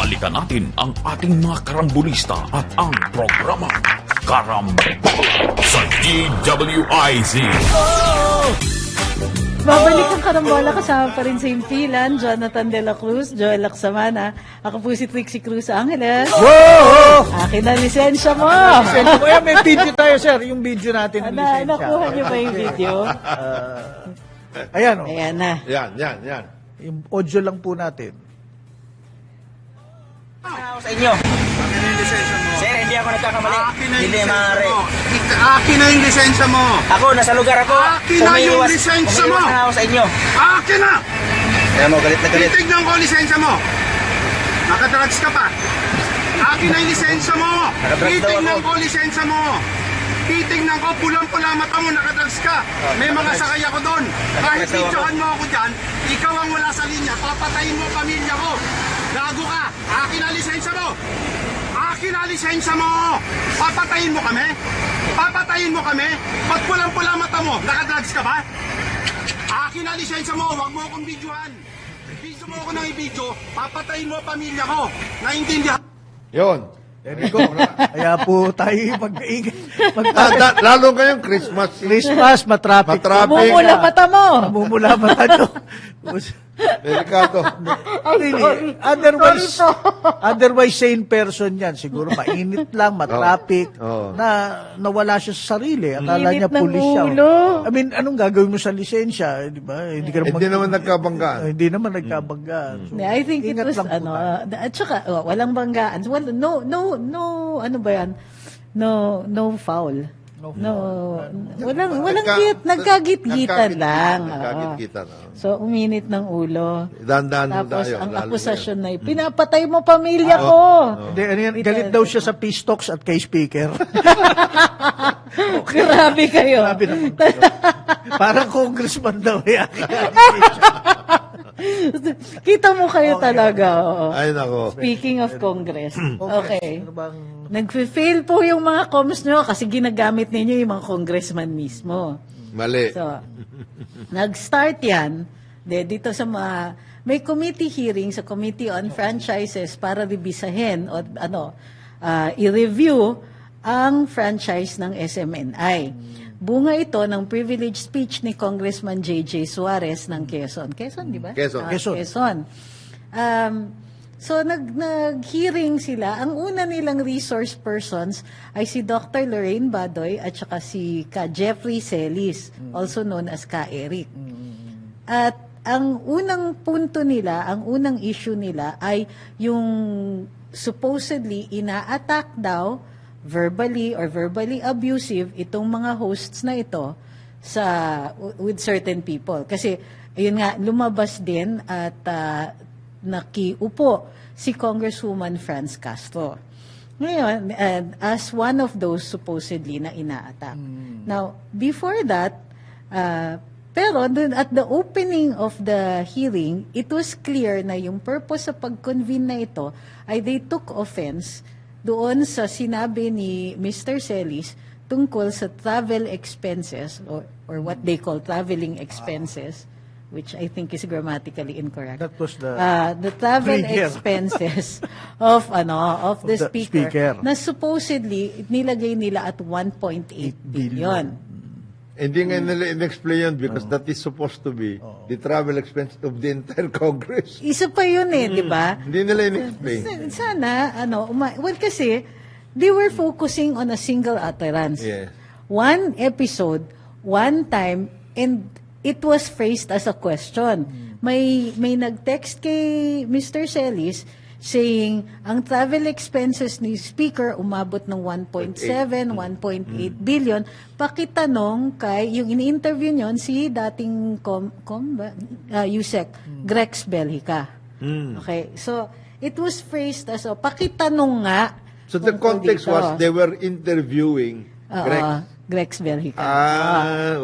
balikan natin ang ating mga karambulista at ang programa Karambola sa DWIZ. Babalik ang karambola, kasama pa rin sa impilan, Jonathan De La Cruz, Joel Laksamana. Ako po si Trixie Cruz Angeles. Whoa! Akin na lisensya mo. Kaya may video tayo, sir. Yung video natin ng lisensya. Nakuha niyo ba yung video? Ayan, oh. Ayan na. Yan. Yung audio lang po natin. Ako sa inyo. Sir, hindi ako nagkakamali. Hindi maaari. Akin na yung lisensya mo. Ako, nasa lugar ako. Akin na yung lisensya mo. Umiiwas na ako sa inyo. Akin na! Kaya mo, galit na galit. Titignan ko ang lisensya mo. Nakadrugs ka pa. Akin na yung lisensya mo. Nakadrugs daw Titignan ako. ko ang lisensya mo. Titignan ko, pulang-pula mata mo, nakadrugs ka. May mga nakadrugs. sakay ako doon. Kahit Nakadrugs daw ako. videohan mo ako dyan, ikaw ang wala sa linya. Papatayin mo ang pamilya ko. Gago ka. Akin na lisensya mo. Akin na lisensya mo. Papatayin mo kami. Papatayin mo kami. Ba't pulang-pula mata mo? Nakadrugs ka ba? Akin na lisensya mo. Huwag mo akong videohan. Video mo ako ng i-video. Papatayin mo ang pamilya ko. Naintindihan? Yun. There you go. Kaya po tayo mag-ingay. Lalo ngayong Christmas. Christmas, matraffic. Matraffic. Mumula mata mo. Namumula mata nyo. Delikado. Really, otherwise sane person yan. Siguro mainit lang, matraffic, Oo. na nawala siya sa sarili. Akala Init niya ng pulis siya. ulo. I mean, anong gagawin mo sa lisensya? Di ba? Hindi ka Hindi naman nagkabanggaan. Hindi naman nagkabanggaan. So, I think it ingat was, lang po ano, tayo. at saka, walang banggaan. Well, no, ano ba yan? No foul. Walang nagkagit-gitan lang. Oo. Nagkagit-gitan. So, uminit ng ulo. Dandan Tapos, tayo. ang lalo akusasyon na, pinapatay mo pamilya ko. Hindi, ano yan, galit daw siya sa peace talks at kay speaker. Grabe kayo. Grabe naman. Parang congressman daw yan. Kita mo kayo talaga. Oo. yan. Ay, nako. Speaking of Congress. Okay. Ano bang... Nag-fail po yung mga comms nyo kasi ginagamit ninyo yung mga congressman mismo. Mali. So, nag-start yan dito sa mga, may committee hearing sa Committee on Franchises para rebisahin o i-review ang franchise ng SMNI. Bunga ito ng privileged speech ni Congressman J.J. Suarez ng Quezon. Quezon, di ba? Quezon. Quezon. So, nag-hearing sila. Ang una nilang resource persons ay si Dr. Lorraine Badoy at saka si Ka Jeffrey Celis, also known as Ka Eric. At ang unang punto nila, ang unang issue nila ay yung supposedly ina-attack daw verbally or verbally abusive itong mga hosts na ito with certain people. Kasi, ayun nga, lumabas din at nakiupo si Congresswoman Franz Castro. Ngayon, as one of those supposedly na ina-attack. Now, before that, pero at the opening of the hearing, it was clear na yung purpose sa pag-convene na ito ay they took offense doon sa sinabi ni Mr. Celis tungkol sa travel expenses or what they call traveling expenses, which I think is grammatically incorrect. That was the travel trigger. expenses of the the speaker, speaker. na supposedly nilagay nila at 1.8 billion. Hindi nga nila in-explain yun because that is supposed to be the travel expense of the entire Congress. Isa pa yun di ba? Hindi nila in-explain. Sana, well kasi, they were focusing on a single utterance. Yes. One episode, one time, and it was phrased as a question. May nag-text kay Mr. Celis saying, ang travel expenses ni Speaker umabot ng 1.7, 1.8 billion. Pakitanong kay, yung ini-interview nyon, si dating Yusek, Grex Belhica. Okay, so, it was phrased as, pakitanong nga. So the tungkol context dito. was they were interviewing Greg. Grex Belhica.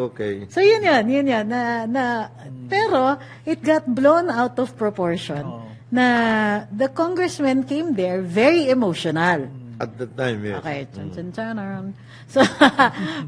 Okay. So yun. Pero it got blown out of proportion na the congressman came there very emotional. At the time, yes. Okay, chan. So,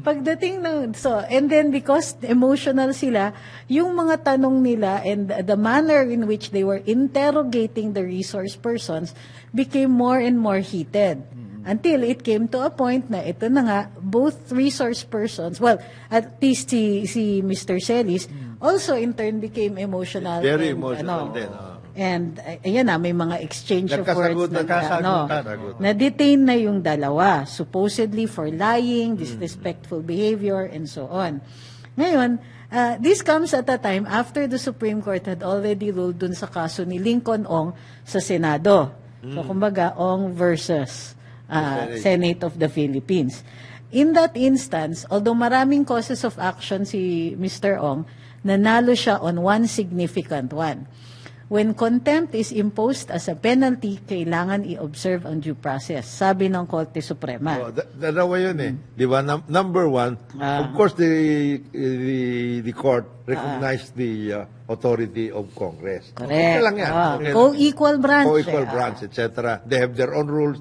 pagdating ng, and then because emotional sila, yung mga tanong nila and the manner in which they were interrogating the resource persons became more and more heated. Until it came to a point na ito na nga, both resource persons, well, at least si Mr. Celis, also in turn became emotional. Very and, emotional din. And ayan na, may mga exchange of words Nagkasagutan. na-detain na yung dalawa, supposedly for lying, disrespectful behavior, and so on. Ngayon, this comes at a time after the Supreme Court had already ruled dun sa kaso ni Lincoln Ong sa Senado. So, kumbaga, Ong versus Senate of the Philippines. In that instance, although maraming causes of action si Mr. Ong, nanalo siya on one significant one. When contempt is imposed as a penalty, kailangan i-observe ang due process, sabi ng Korte Suprema. Dalawa yun eh. Di ba? Number one, of course, the court recognized the authority of Congress. Correct. Okay lang yan. Okay lang. Co-equal branch. Co-equal branch, etc. They have their own rules.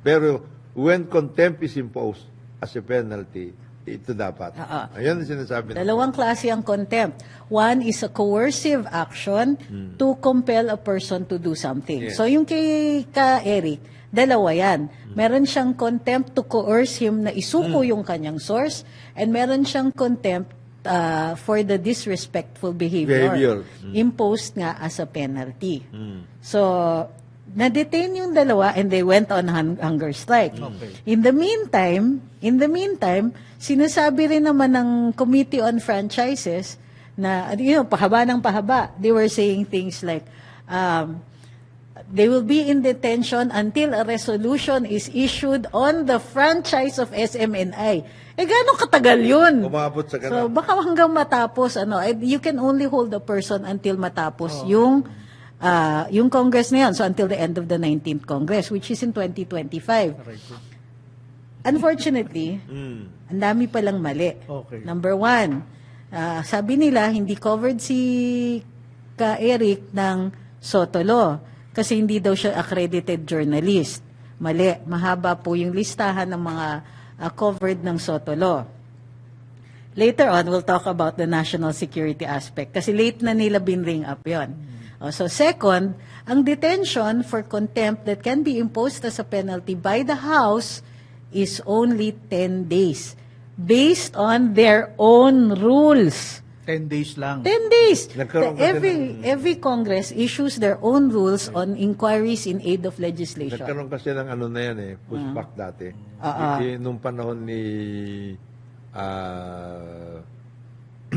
Pero when contempt is imposed as a penalty, ito dapat. Ayan ang sinasabi. Dalawang klase ang contempt. One is a coercive action to compel a person to do something. Yes. So yung kay Eric, dalawa yan. Meron siyang contempt to coerce him na isuko yung kanyang source, and meron siyang contempt for the disrespectful behavior. Imposed nga as a penalty. So, na-detain yung dalawa and they went on hunger strike. In the meantime, sinasabi rin naman ng Committee on Franchises na, pahaba ng pahaba. They were saying things like, they will be in detention until a resolution is issued on the franchise of SMNI. Gano'ng katagal yun? Umabot sa So, baka hanggang matapos, you can only hold a person until matapos yung Congress na yan. So, until the end of the 19th Congress, which is in 2025. Unfortunately, ang dami palang mali. Okay. Number one, sabi nila, hindi covered si Eric ng Soto Law kasi hindi daw siya accredited journalist. Mali. Mahaba po yung listahan ng mga covered ng Soto Law. Later on, we'll talk about the national security aspect kasi late na nila binring up yon. So second, ang detention for contempt that can be imposed as a penalty by the House is only 10 days based on their own rules. 10 days lang. 10 days. Nagkaroon kasi Every Congress issues their own rules on inquiries in aid of legislation. Nagkaroon kasi ng ano na yan pushback dati. Nung panahon ni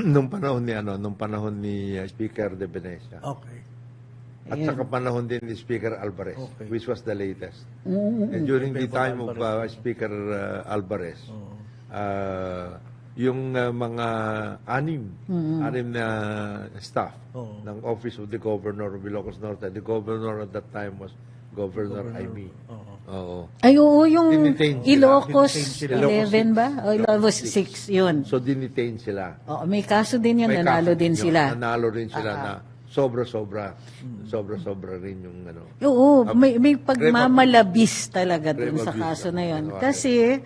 nung panahon ni Speaker De Venecia. Okay. At saka panahon din ni Speaker Alvarez, which was the latest. Mm-hmm. And during the time of Speaker Alvarez, yung mga anim na staff ng Office of the Governor of Ilocos Norte, the governor at that time was Governor Aimee. Oo. Ay, oo, yung Dinitain sila. Ilocos Ilocos 11 ba? O Ilocos 6, yun. So, dinitain sila. Oo, may kaso din yun, May nanalo kaso din yun. sila. Nanalo rin sila na sobra-sobra rin yung ano. Oo, may pagmamalabis talaga dun sa Remabis kaso ang na yun. ano, Kasi,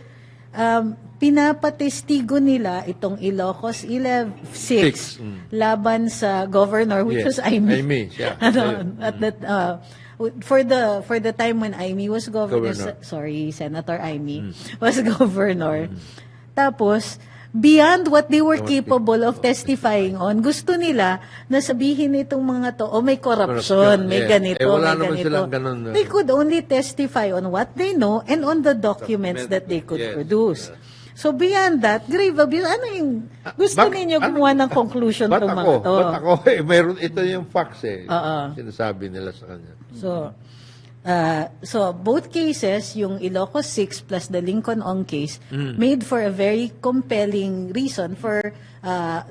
pinapatestigo nila itong Ilocos 6 laban sa governor, which Yes, was Aimee. Aimee, siya. At that, for the time when Aimee was governor. Senator Aimee was governor. Tapos, beyond what they were capable of testifying on, gusto nila na sabihin itong mga to, may corruption, may ganito, wala may naman ganito. silang ganun. They could only testify on what they know and on the documents that they could produce. So beyond that, grave abuse, ano yung gusto ninyo gumawa ng conclusion Ba't itong mga to? Ba't ako? Mayroon, ito yung facts sinasabi nila sa kanya. So both cases, yung Ilocos 6 plus the Lincoln Ong case, made for a very compelling reason for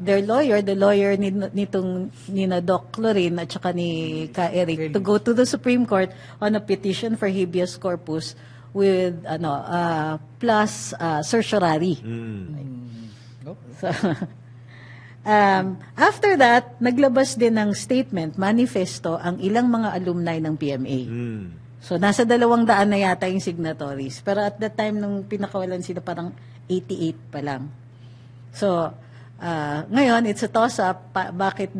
their lawyer, the lawyer nitong nina Doc Clorin at saka ni Ka Eric, to go to the Supreme Court on a petition for habeas corpus with plus certiorari. So, after that, naglabas din ng statement, manifesto ang ilang mga alumni ng PMA. So, nasa 200 na yata yung signatories. Pero at that time, nung pinakawalan sila, parang 88 pa lang. So, ngayon, it's a toss-up. Bakit?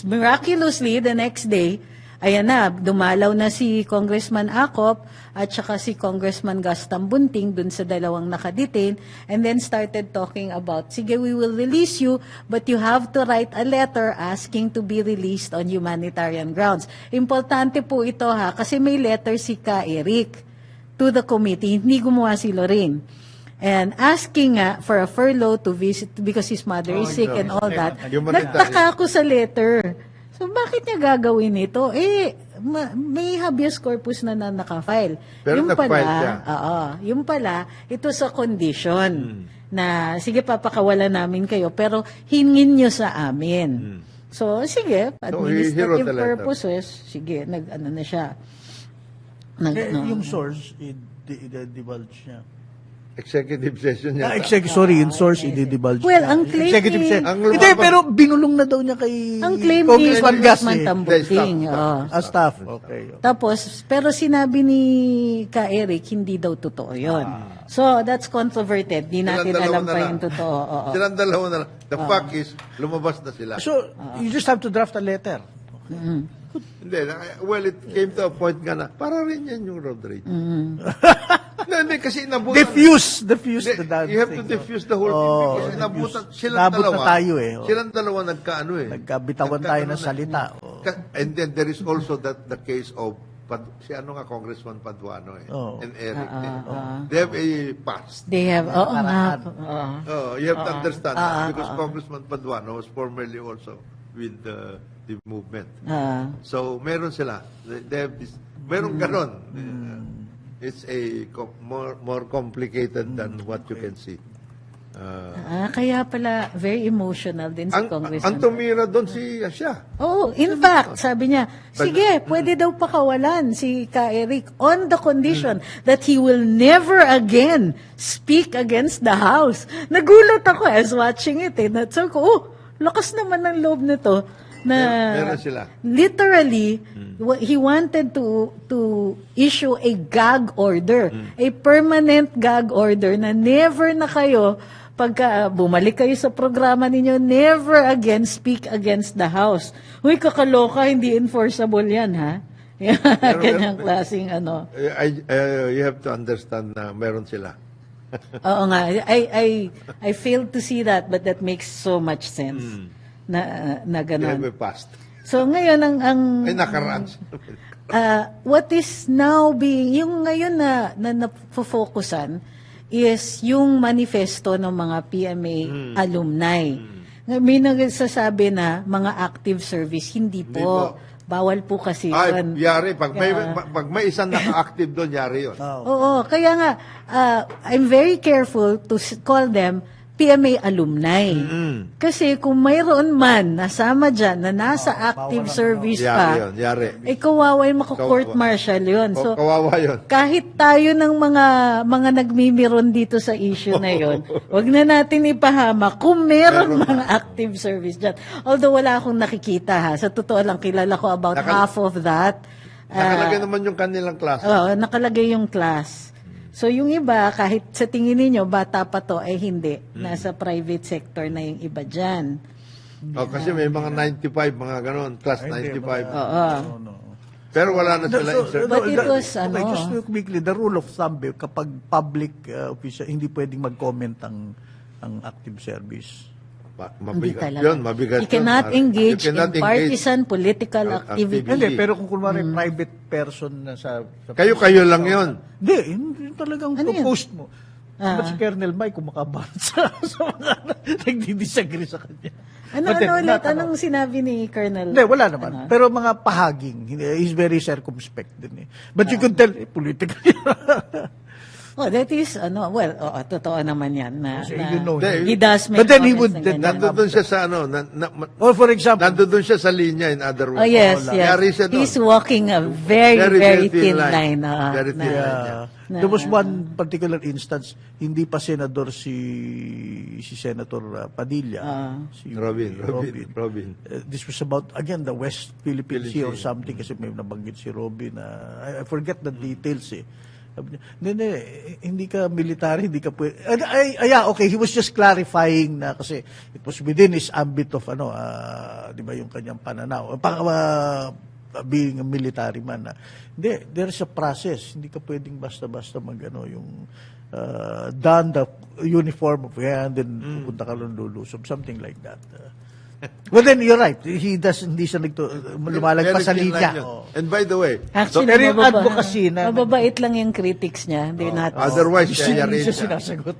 Miraculously, the next day, ayan na, dumalaw na si Congressman Acop at saka si Congressman Gaston Bunting dun sa dalawang nakadetain and then started talking about, sige, we will release you, but you have to write a letter asking to be released on humanitarian grounds. Importante po ito ha, kasi may letter si Ka Eric to the committee, hindi gumawa si Lorraine. And asking for a furlough to visit because his mother is sick and all that. Humanitarian. Nagtaka ako sa letter. So, bakit niya gagawin ito? May habeas corpus na naka-file. Pero yung nag-file siya. Yung pala, ito sa condition na, sige, papakawalan namin kayo, pero hingin nyo sa amin. So, sige, administrative wrote the letter. purposes, sige, nag-ano na siya. Yung source, i-divulge niya. Executive session niya. Yung source, i-divulge Well, niya. ang claim Executive ni- session. Ang Hindi, lumabas- pero binulong na daw niya kay Ang claim ni Congressman Congressman Gassi. Tambuting. Staff. Staff. Okay. Tapos, pero sinabi ni Ka Eric, hindi daw totoo yun. So, that's controverted. Di natin Silang alam dalawa na pa lang. yung totoo. Oo. Silang dalawa na lang. The fact is, lumabas na sila. So, you just have to draft a letter. Hindi, well, it came to a point nga na, para rin yan yung road rage. Hindi, kasi inabutan. Diffuse the Hindi, damn you have to thing. diffuse the whole thing because inabutan, silang Nabot na dalawa. tayo eh. Silang dalawa nagkaano eh. Nagkabitawan tayo ng salita. And then there is also the case of si ano nga Congressman Paduano eh. And Eric. They have a past. They have, oo nga. You have to understand that because Congressman Paduano was formerly also with the movement. So, meron sila. They have this, meron ganon. It's a more complicated than what you can see. Kaya pala, very emotional din si Ang Congressman. tumira doon si Asya. Oh, in fact, sabi niya, sige, pwede daw pakawalan si Ka Eric on the condition that he will never again speak against the House. Nagulat ako as watching it. Sabi ko, lakas naman ng loob nito. Na Meron sila. literally, he wanted to issue a gag order, a permanent gag order na never na kayo, pagka bumalik kayo sa programa ninyo, never again speak against the House. Uy, kakaloka, hindi enforceable yan, ha? Kanyang klaseng ano. You have to understand na meron sila. Oo nga, I failed to see that, but that makes so much sense. Na They have ganun. a past. So ngayon ang Ay, nakaraan. what is now being yung ngayon na nafofokusan is yung manifesto ng mga PMA alumni. May nagsasabi na mga active service, hindi Hindi po. po. Bawal po kasi Ay, yun. yari. Pag may isang naka-active doon, yari yun. Oo, kaya nga, I'm very careful to call them PMA alumni. Kasi kung mayroon man nasama dyan na nasa active service Yari pa, yun, yari. kawawa yung maka-court martial yun. So, Kawawa yun. kahit tayo ng mga nagmimiron dito sa issue na yon, wag na natin ipahama kung meron mga active service dyan. Although wala akong nakikita ha. Sa totoo lang, kilala ko about half of that. Nakalagay naman yung kanilang klase. Oo, nakalagay yung class. So yung iba, kahit sa tingin ninyo, bata pa to, eh hindi. Nasa private sector na yung iba dyan. Kasi may mga 95, mga ganon, class 95. Oo. Pero wala na sila. But it was, Okay, just to quickly, the rule of thumb, kapag public official, hindi pwedeng mag-comment ang active service. Hindi Mabigat talaga. yun, mabigat You cannot yun. engage You cannot in partisan political activity. Hindi, pero kung kunwari private person na sa Kayo lang yun. Hindi, yun talagang Ano yun? post mo. Ba't si Colonel Mike kumakabahan sa mga nagdi-disagree sa kanya? Ano But then, ulit? not- Anong sinabi ni Colonel? Hindi, wala naman. Pero mga pahaging, he's very circumspect din eh. But you could tell, political. Oh, that is, totoo naman yan. you know him. He does make But then he comments would- na ganyan. Nandun siya sa Or for example, nandun siya sa linya, in other words. Oh, yes, yes. Yari siya doon. He's walking a very, very thin line. Very thin line, yeah. there was one particular instance, hindi pa senador si Senator Padilla. Si Robin. This was about, again, the West Philippine Sea or something kasi may nabanggit si Robin. I forget the details eh. Sabi niya, hindi ka military, hindi ka pwede. Okay, he was just clarifying na kasi it was within his ambit of, di ba yung kanyang pananaw. Being a military man na. Hindi, there's a process. Hindi ka pwedeng basta-basta yung don the uniform of and then pupunta ka lang lulusob. Something like that. Well, then you're right. Hindi siya lumalagpas sa Very thin line linya. yun. Oh. And by the way, Actually, Pero yung advocacy na- mababait lang yung critics niya. They're not. otherwise, Hindi yayarin siya siya. sinasagot.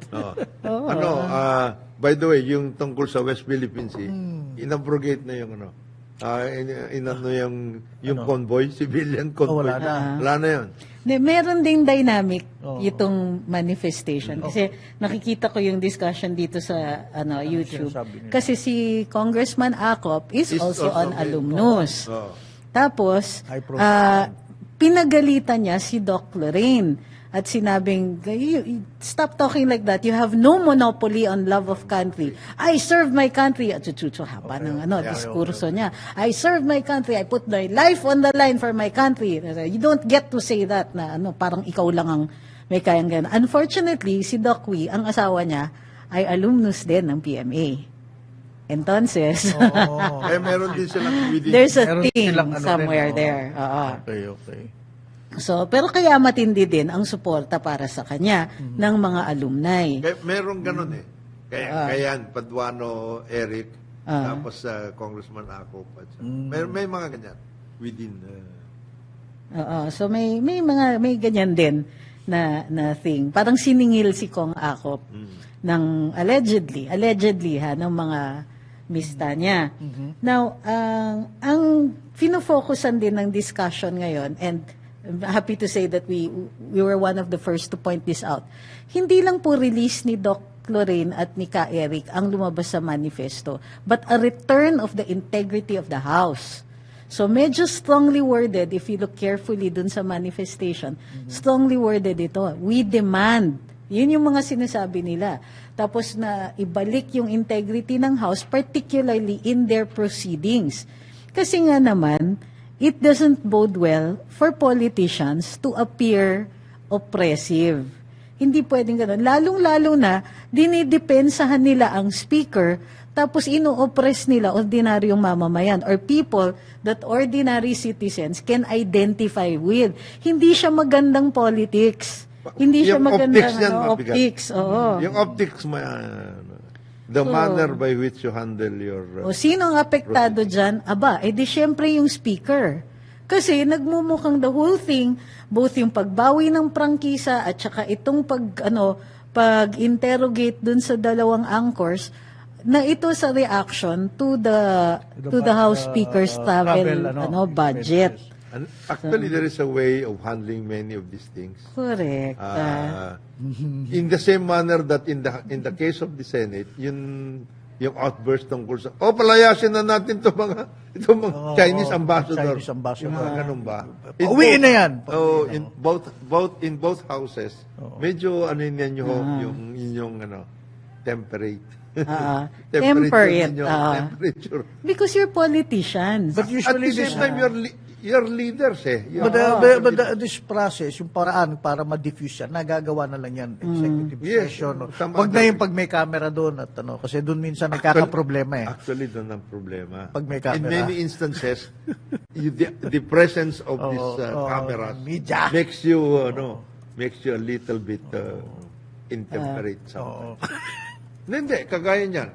By the way, yung tungkol sa West Philippine Sea, inabrogate na yung yung convoy, civilian convoy. wala na. Wala na yun. Meron ding dynamic itong manifestation. Kasi nakikita ko yung discussion dito sa YouTube. sinasabi nila? Kasi si Congressman Acop is also also an in- alumnus. Tapos, High profile. pinagalitan niya si Doc Lorraine at sinabing, stop talking like that. You have no monopoly on love of country. I serve my country. At haba ng diskurso niya. I serve my country. I put my life on the line for my country. You don't get to say that na parang ikaw lang ang may kayang gano'n. Unfortunately, si Doc Wee, ang asawa niya, ay alumnus din ng PMA. Entonces, Eh, meron din silang within. there's a Meron thing silang somewhere din, there. Oo. Okay. So, pero kaya matindi din ang suporta para sa kanya ng mga alumni. Meron ganun eh. Kaya Paduano, Eric, tapos Congressman Acop. May mga ganyan within. So may ganyan din na thing. Parang siningil si Kong Acop ng allegedly ng mga mista niya. Now, ang fino-focusan din ng discussion ngayon, and I'm happy to say that we were one of the first to point this out. Hindi lang po release ni Doc Lorraine at ni Ka Eric ang lumabas sa manifesto, but a return of the integrity of the House. So medyo strongly worded, if you look carefully dun sa manifestation, strongly worded ito. We demand. Yun yung mga sinasabi nila. Tapos na ibalik yung integrity ng House, particularly in their proceedings. Kasi nga naman, it doesn't bode well for politicians to appear oppressive. Hindi pwedeng ganun. Lalong-lalo na, dinidepensahan nila ang speaker, tapos ino-oppress nila ordinaryong mamamayan or people that ordinary citizens can identify with. Hindi siya magandang politics. Hindi siya Yung magandang optics yan, mabigat. optics. Oo. Yung optics, the manner by which you handle your... O sino ang apektado dyan? Aba, di syempre yung speaker. Kasi nagmumukhang the whole thing, both yung pagbawi ng prangkisa at saka itong pag-interrogate dun sa dalawang anchors, na ito sa reaction to the House Speaker's travel budget. And actually, there is a way of handling many of these things. Correct. In the same manner that in the case of the Senate, yung outburst tungkol sa palayasin na natin itong mga Chinese ambassador. Chinese ambassador. Yung mga ganun ba? Uwiin na yan. In both houses, medyo yung inyong temperate. Temperate. Temperature. Because you're politicians. But At usually the same time, you're leaders eh. But this process, yung paraan para ma-diffuse yan, nagagawa na lang yan, executive session. Wag na yung pag may camera doon at kasi doon minsan nagkakaproblema eh. Actually, doon ang problema. Pag may In camera. many instances, the presence of these cameras media. makes you a little bit intemperate sometimes. Hindi, kagaya niyan.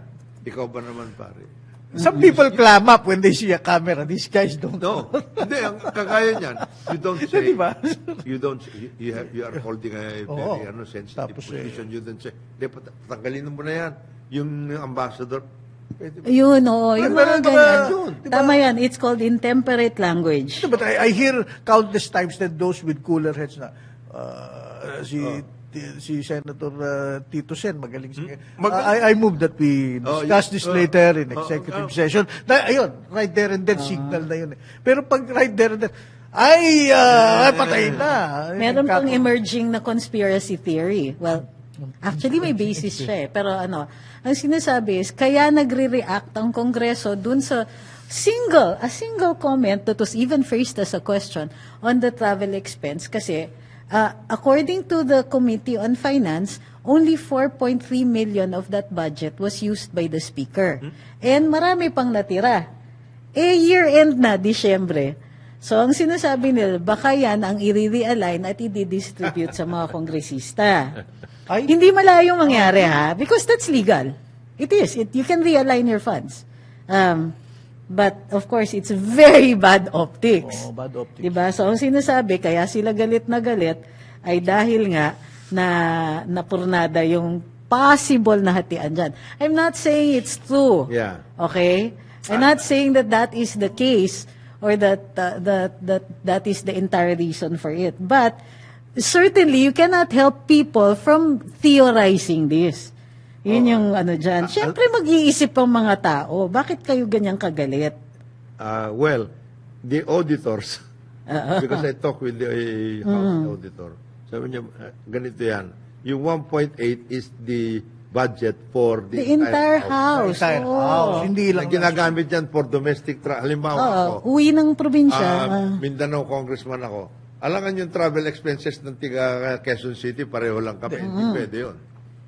Ikaw ba naman, pare? Some people clam up when they see a camera. These guys don't. No. Hindi, ang kagaya niyan, you don't say, Diba? you are holding a very sensitive Tapos, position. You don't say, patanggalin mo na yan. Yung ambassador, pwede ba? Yun, oo. Yung mga ganyan. yun, diba? Tama yan. It's called intemperate language. But I hear countless times that those with cooler heads na si si Senator Tito Sen, magaling siya. I move that we discuss this later in executive session. Ayun, right there and then, signal na yun. Pero pag right there and then, ay patay na. Meron pang emerging na conspiracy theory. Well, actually may basis siya eh. Pero ang sinasabi is, kaya nagre-react ang Kongreso dun sa a single comment that was even phrased as a question on the travel expense kasi according to the Committee on Finance, only 4.3 million of that budget was used by the Speaker. And marami pang natira. Year-end na, Disyembre. So, ang sinasabi nila, baka yan ang i-realign at i-distribute sa mga kongresista. Hindi malayo mangyari, ha? Because that's legal. It is. You can realign your funds. But, of course, it's very bad optics. Bad optics. Diba? So, ang sinasabi, kaya sila galit na galit, ay dahil nga na napurnada yung possible na hatian dyan. I'm not saying it's true. Yeah. Okay? I'm not saying that is the case or that is the entire reason for it. But, certainly, you cannot help people from theorizing this. Yun yung dyan. Siyempre, mag-iisip ang mga tao. Bakit kayo ganyang kagalit? Well, the auditors, because I talked with the House auditor, sabi niya, ganito yan, yung 1.8 is the budget for the entire house. Entire house. Hindi lang. Ginagamit yan for domestic halimbawa ako, uwi ng probinsya. Mindanao congressman ako. Alangan yung travel expenses ng tiga Quezon City, pareho lang kami. Hindi pwede yun.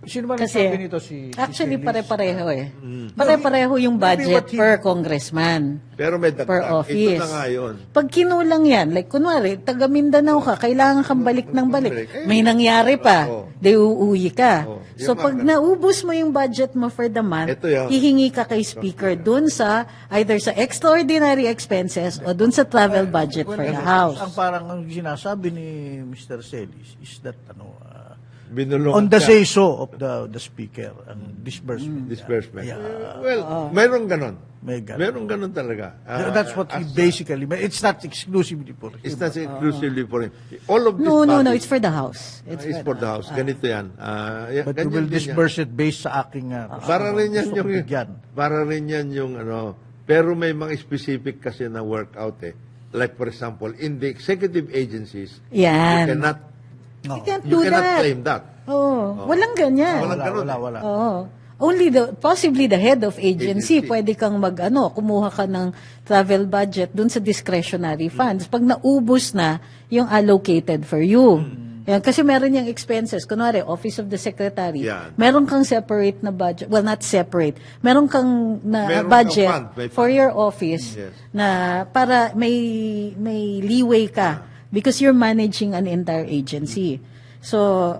Sino ba Kasi, nagsabi nito actually, Celis? pare-pareho eh. Pare-pareho yung budget per congressman. Pero may Per dagdag. office. Ito na nga yun. Pag kinulang yan, like kunwari, taga Mindanao ka, kailangan kang balik ng balik. May nangyari pa, di uuwi ka. So pag naubos mo yung budget mo for the month, Ito yun. hihingi ka kay speaker dun sa, either sa extraordinary expenses o dun sa travel budget for the house. Ang parang ang sinasabi ni Mr. Celis is that Binulungan on the siya. say-so of the speaker, ang disbursement. Disbursement. Yeah. Well, mayroong ganon. May ganon. Mayroong ganon talaga. That's what he basically, it's not exclusively for him. It's not exclusively for him. All of this No, budget it's for the house. is for the house. Ganito yan. But Ganyan you will din yan. disburse it based sa aking Para rin yan gusto yung, kong bigyan. para rin yan yung pero may mga specific kasi na workout eh. Like for example, in the executive agencies, Yan. you cannot You can't You do cannot that. claim that. Walang ganyan. Walang ganun. Wala. Only possibly the head of agency, pwede kang kumuha ka ng travel budget dun sa discretionary funds. Pag naubos na, yung allocated for you. Yan, kasi meron yung expenses. Kunwari, Office of the Secretary. Yan. Meron kang separate na budget. Well, not separate. Meron kang Meron budget kang fund, may for fund. your office Yes. na para may leeway ka because you're managing an entire agency. So,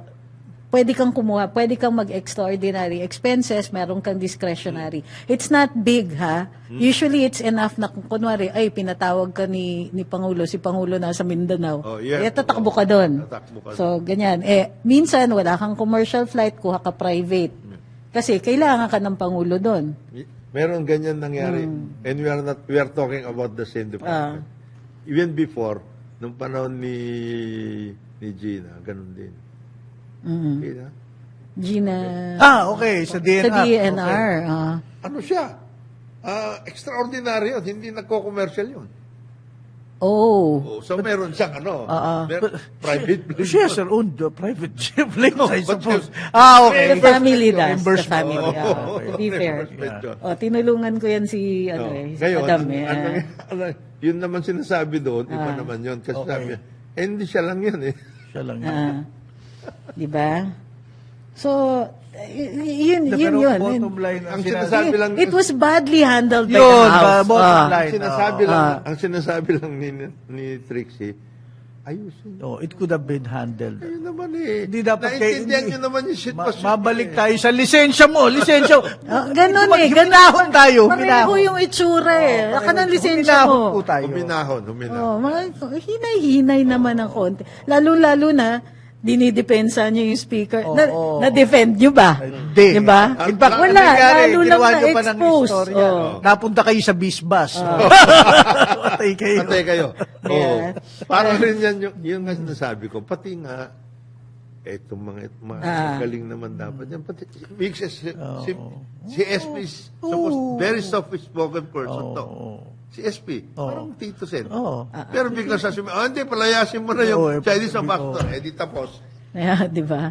pwede kang kumuha, pwede kang mag-extraordinary expenses, meron kang discretionary. It's not big, ha? Usually, it's enough na, kunwari, pinatawag ka ni Pangulo, si Pangulo nasa Mindanao. Tatakbo ka doon. Tatakbo ka So, ganyan. Minsan, wala kang commercial flight, kuha ka private. Kasi, kailangan ka ng Pangulo doon. Meron ganyan nangyari. And we are talking about the same department. Even before, nung panahon ni Gina, ganun din. Gina. Okay, sa DNR. Sa DNR. Ano siya? Extraordinary yun. Hindi nagko-commercial yun. So meron siyang private plane. She has her own private jet plane, I but suppose. Okay. The family does. The Reimbursement. family. To be fair. Tinulungan ko yan si Ngayon, Adam. yun naman sinasabi doon, iba naman yun. Kasi sabi, hindi siya lang yan eh. Siya lang yun. Diba? So, yun. Bottom line, Ang sinasabi lang, It was badly handled by yun, the House. bottom line. ang sinasabi lang ni Trixie, ayusin. It could have been handled. Ayun naman eh. Hindi dapat naintindihan nyo naman yung sitwasyon. Mabalik tayo sa lisensya mo. Ganun eh. Huminahon tayo. Pareho yung itsura eh. Laka ng lisensya Huminahon po mo. tayo. Huminahon. Hinay-hinay naman ng konti. Lalo-lalo na, dinidepensa niyo yung speaker. Na-defend niyo ba? Hindi. Diba? In fact, wala. Lalo lang ginawa nyo pa ng na-expose. istorya. Napunta kayo sa bisbas. Patay kayo. Patay kayo. Yeah. Para rin yan yung nga sinasabi ko. Pati nga, Itong mga galing naman dapat yan. Pati, si SP is very soft-spoken person to. Si SP, parang Tito Sen. Pero bigla sasabihin, hindi, palayasin mo na yung Chinese ambassador. Di tapos. Yeah, di ba?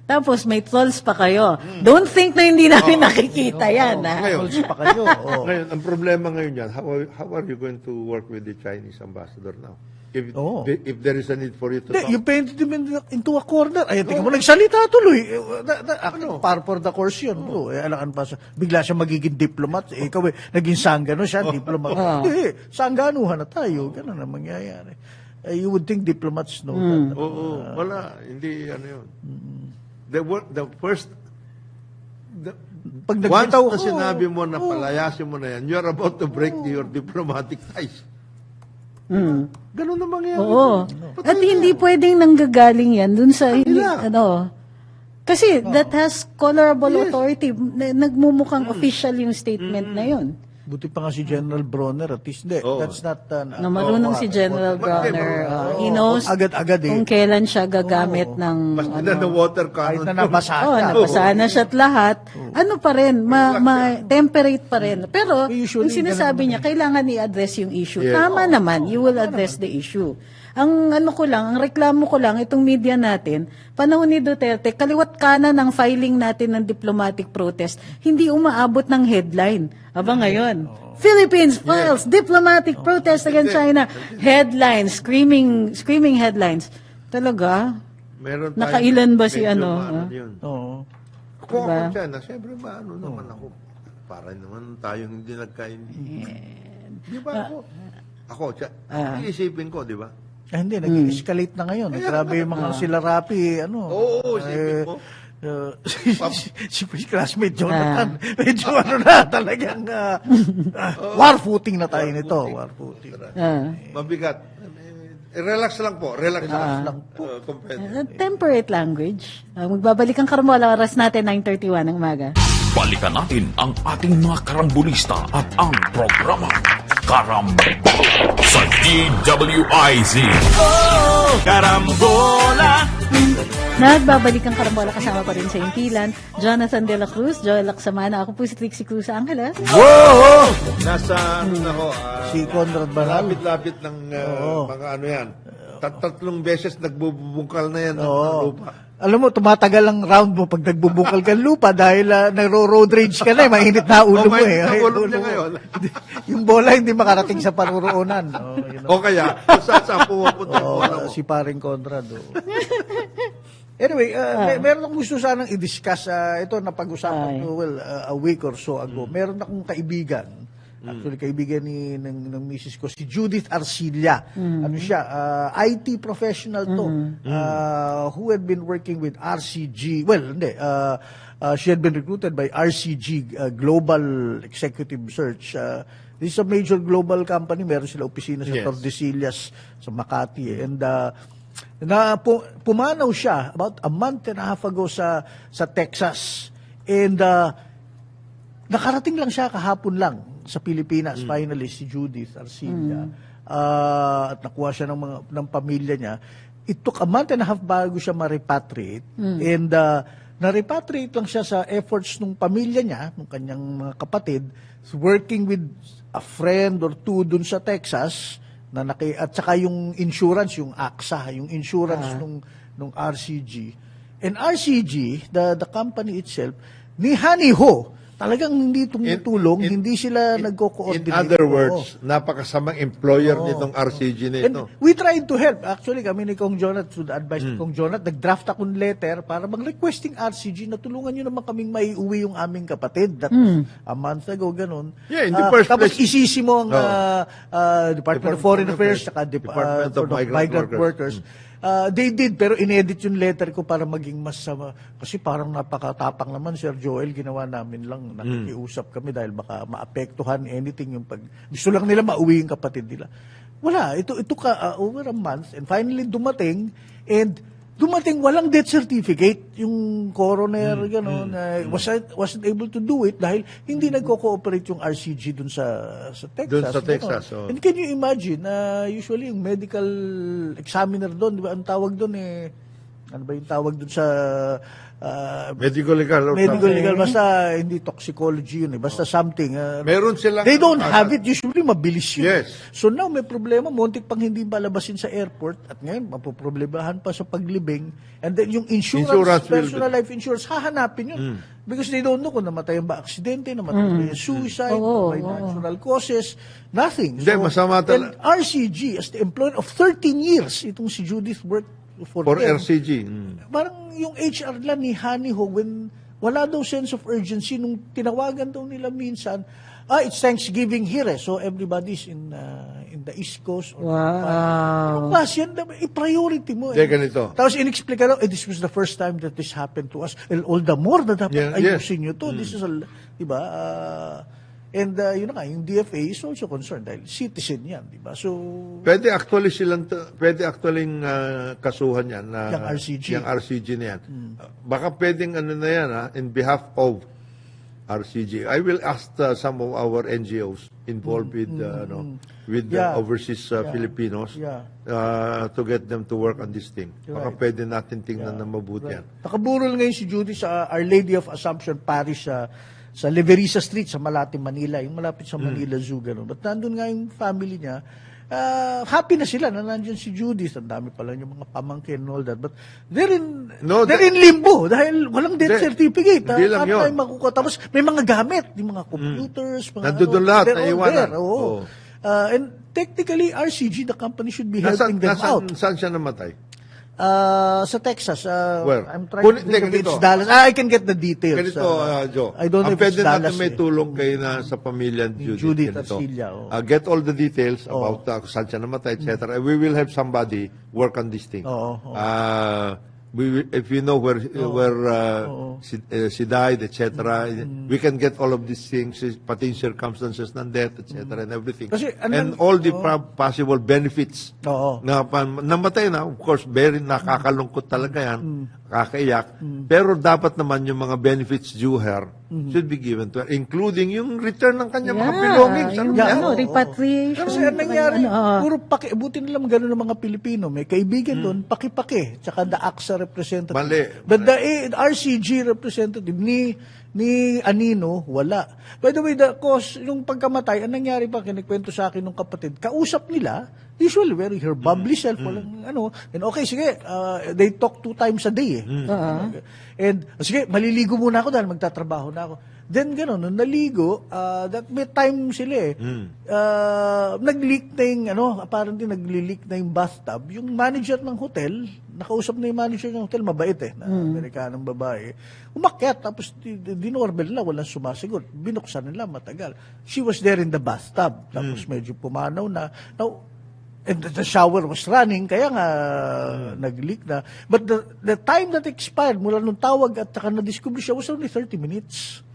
Tapos may trolls pa kayo. Don't think na hindi namin nakikita yan. Ngayon, pa kayo. ngayon, ang problema ngayon yan, how are you going to work with the Chinese ambassador now? If there is a need for you to talk. You painted him into a corner. Ay, tingnan mo, nagsalita tuloy. Par for the course yun. Alangan pa siya. Bigla siya magiging diplomat. Ikaw naging sanggano siya, diplomat. Hindi, sangganuhan na tayo. Ganun na mangyayari. You would think diplomats know that. Wala. Hindi, ano yun. Pag once nagbitaw na sinabi mo na palayasin mo na yan, you're about to break your diplomatic ties. Ganun na mangyayari. Oo. At hindi pwedeng nanggagaling yan dun sa, kasi that has colorable authority. Nagmumukhang official yung statement na yun. Buti pa nga si General Bronner, at least that's not... Marunong si General Bronner. He knows agad-agad kung kailan siya gagamit ng... Basta na water kahit cannon. na nabasa nabasa na siya at lahat. Ano pa rin, temperate pa rin. Pero, yung sinasabi niya, kailangan i-address yung issue. Tama naman, you will address the issue. Ang reklamo ko lang, itong media natin, panahon ni Duterte, kaliwat kanan ng filing natin ng diplomatic protest, hindi umaabot ng headline. Aba ngayon, Philippines files diplomatic protest against China. Headlines, screaming headlines. Talaga? Meron Nakailan ba si Oo. Ako dyan, siyempre naman ako. Para naman tayong hindi nagkaintindihan. Di ba ako? Iisipin ko, di ba? Hindi, nag-escalate na ngayon. Grabe yung mga sila Rapi, isipin mo. Si classmate Jonathan, medyo talagang war footing na tayo nito. War footing. Mabigat. Relax lang po. Relax lang po. Temperate language. Magbabalik ang Karambola, oras natin 9:31 ng umaga. Balikan natin ang ating mga karambulista at ang programa Karambola sa DWIZ. Karambola! Nagbabalik ang Karambola, kasama pa rin sa Intilan, Jonathan De La Cruz, Joel Lacsamana. Ako po si Trixie Cruz Angeles. Whoa! Nasa, si Conrad Banal. Lapit-lapit ng mga yan. Tatlong beses nagbubungkal na yan ng lupa. Alam mo, tumatagal ang round mo pag nagbubungkal ka ng lupa dahil nagro-road rage ka na mainit na ulo mo mainit na ulo niya ngayon. Yung bola hindi makarating sa paruroonan. O kaya, saan pupunta yung bola mo? Si paring Conrad. Anyway, meron akong gusto sanang i-discuss. Ito, napag-usapan ko, a week or so ago. Meron akong kaibigan. Actually, kaibigan ng misis ko, si Judith Arcilla. Ano siya? IT professional to. Who had been working with RCG. Well, hindi. She had been recruited by RCG, Global Executive Search. This is a major global company. Meron sila opisina sa Tordesillas, sa Makati. And pumanaw siya about a month and a half ago sa Texas. And nakarating lang siya kahapon lang sa Pilipinas, finally, si Judith Arcilla. At nakuha siya ng pamilya niya. It took a month and a half bago siya ma-repatriate. And na-repatriate lang siya sa efforts ng pamilya niya, ng kanyang mga kapatid, working with a friend or two dun sa Texas, at saka yung insurance, yung AXA, yung insurance nung RCG. And RCG, the company itself, ni Honey Ho, talagang hindi tumutulong, hindi sila nagko-coordinate. In other words, napakasamang employer nitong RCG na ito. And we tried to help. Actually, kami ni Kong Jonat, with the advice ni Kong Jonat, nag-draft akong letter para mag-requesting RCG na tulungan nyo naman kaming maiuwi yung aming kapatid. That was a month ago, ganun. Yeah, in the first tapos place. isisi mo ang Department of Foreign Affairs, saka Department of Migrant Workers. They did, pero inedit yung letter ko para maging mas kasi parang napakatapang naman, Sir Joel, ginawa namin lang, nakikiusap kami dahil baka maapektuhan anything yung gusto lang nila mauwi yung kapatid nila. Wala, ito ka over a month, and finally dumating, walang death certificate, yung coroner, gano'n, wasn't able to do it dahil hindi nagko-cooperate yung RCG dun sa Texas. Dun sa Texas, And can you imagine, usually yung medical examiner doon, di ba, ang tawag doon ano ba yung tawag dun sa Medical legal or medical something. legal, basta hindi toxicology yun eh, basta something. Meron silang... They don't have it, usually mabilis yun. Yes. So now may problema, muntik pang hindi palabasin sa airport at ngayon mapoproblemahan pa sa paglibing, and then yung Insurance will personal life insurance, hahanapin yun. Because they don't know kung namatay ba aksidente, namatay ba yung suicide, may natural causes, nothing. Hindi, masama and RCG, as the employer of 13 years, itong si Judith worked for them. RCG. Parang yung HR lang ni Honey Ho, when wala daw sense of urgency, nung tinawagan daw nila minsan, it's Thanksgiving here eh, so everybody's in the East Coast. Or Wow. Plus, yan, i-priority mo. Hindi, ganito. Tapos in-explain daw, this was the first time that this happened to us. And all the more na dapat ayusin nyo to. This is diba? And yun na nga, yung DFA is also concerned dahil citizen yan, diba? So, Pwede actually kasuhan yan na Yung RCG. Yung RCG na yan. Baka pwedeng ano na yan in behalf of RCG. I will ask some of our NGOs involved with with the Yeah. overseas Filipinos to get them to work on this thing. Baka pwede natin tingnan na mabuti yan. nakaburol ngayon si Judy sa Our Lady of Assumption Parish sa Leverisa Street sa Malate, Manila, yung malapit sa Manila Zoo, gano'n. But nandun nga yung family niya, happy na sila na nandiyan si Judith. Ang dami pala yung mga pamangkin and all that. But they're in limbo dahil walang death certificate. Hindi lang yun. Tapos may mga gamit, yung mga computers, mga Nandun lahat, they're all naiwanan. there. Oo. And technically, RCG, the company should be helping them out. Saan siya namatay? Sa Texas. Where? I'm trying to think if it's Dallas. I can get the details. Ganito, Joe. I don't know if it's pwede Dallas. natin may tulong kayo na sa pamilya ni Judith at ganito. Celia, Get all the details about kung saan siya namatay, etc. We will have somebody work on this thing. If you know where she died, etc., we can get all of these things, pati yung circumstances ng death, etc., and everything. Kasi, and all the possible benefits Oo. na namatay na, of course, very nakakalungkot talaga yan, kakaiyak. Pero dapat naman yung mga benefits due her should be given to her, including yung return ng kanyang mga belongings. Yung yan? repatriation. Kasi ang nangyari, puro buti nila gano'n ng mga Pilipino. May kaibigan doon, paki-paki. Tsaka the AXA representative. Mali. But the RCG representative ni Anino, wala. By the way, yung pagkamatay, ang nangyari pa, kinikwento sa akin ng kapatid, kausap nila, usually very her bubbly self, walang and okay, sige, they talk 2 times a day eh. And sige, maliligo muna ako dahil magtatrabaho na ako. Then gano'n, nung naligo, that may time sila eh. Nag-leak na yung, apparently nag-leak na yung bathtub. Yung manager ng hotel, nakausap na yung manager ng hotel, mabait eh, na Amerikanong babae. Umakyat, tapos dinorbel na, walang sumasagot. Binuksan nila, matagal. She was there in the bathtub, tapos medyo pumanaw na. Now, and the shower was running, kaya nga nag-leak na. But the time that expired, mula nung tawag at saka na-discover siya, was only 30 minutes.